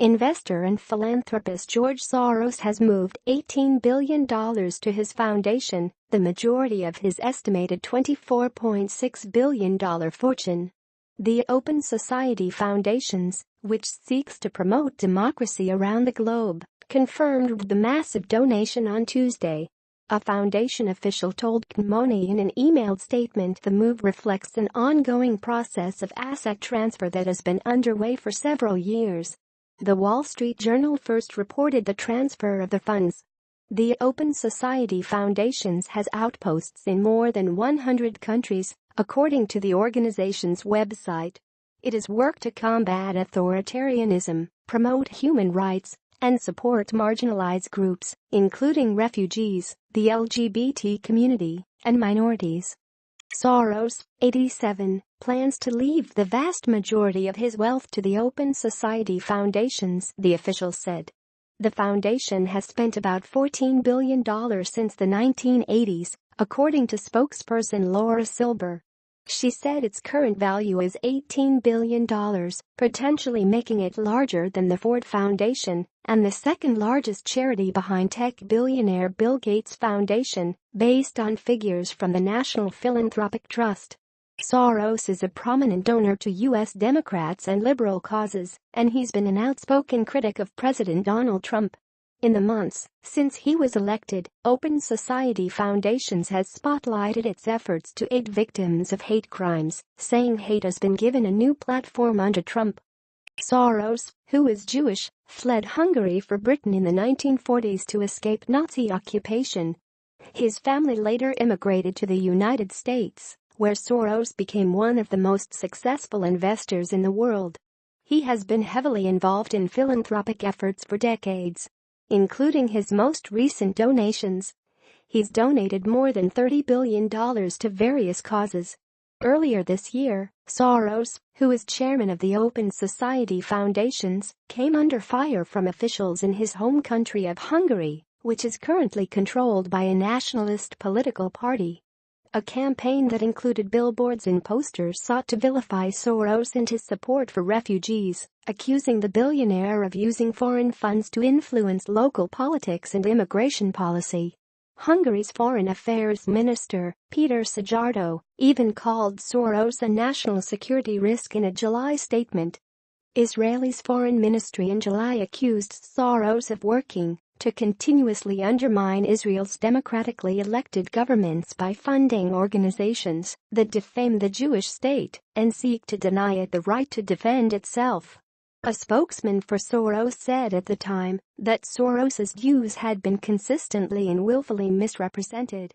Investor and philanthropist George Soros has moved $18 billion to his foundation, the majority of his estimated $24.6 billion fortune. The Open Society Foundations, which seeks to promote democracy around the globe, confirmed the massive donation on Tuesday. A foundation official told Kmoni in an emailed statement the move reflects an ongoing process of asset transfer that has been underway for several years. The Wall Street Journal first reported the transfer of the funds. The Open Society Foundations has outposts in more than 100 countries, according to the organization's website. It has worked to combat authoritarianism, promote human rights, and support marginalized groups, including refugees, the LGBT community, and minorities. Soros, 87, plans to leave the vast majority of his wealth to the Open Society Foundations, the official said. The foundation has spent about $14 billion since the 1980s, according to spokesperson Laura Silber. She said its current value is $18 billion, potentially making it larger than the Ford Foundation and the second largest charity behind tech billionaire Bill Gates' foundation, based on figures from the National Philanthropic Trust. Soros is a prominent donor to U.S. Democrats and liberal causes, and he's been an outspoken critic of President Donald Trump. In the months since he was elected, Open Society Foundations has spotlighted its efforts to aid victims of hate crimes, saying hate has been given a new platform under Trump. Soros, who is Jewish, fled Hungary for Britain in the 1940s to escape Nazi occupation. His family later immigrated to the United States, where Soros became one of the most successful investors in the world. He has been heavily involved in philanthropic efforts for decades, including his most recent donations. He's donated more than $30 billion to various causes. Earlier this year, Soros, who is chairman of the Open Society Foundations, came under fire from officials in his home country of Hungary, which is currently controlled by a nationalist political party. A campaign that included billboards and posters sought to vilify Soros and his support for refugees, accusing the billionaire of using foreign funds to influence local politics and immigration policy. Hungary's Foreign Affairs Minister, Peter Szijjártó, even called Soros a national security risk in a July statement. Israel's foreign ministry in July accused Soros of working to continuously undermine Israel's democratically elected governments by funding organizations that defame the Jewish state and seek to deny it the right to defend itself. A spokesman for Soros said at the time that Soros's views had been consistently and willfully misrepresented.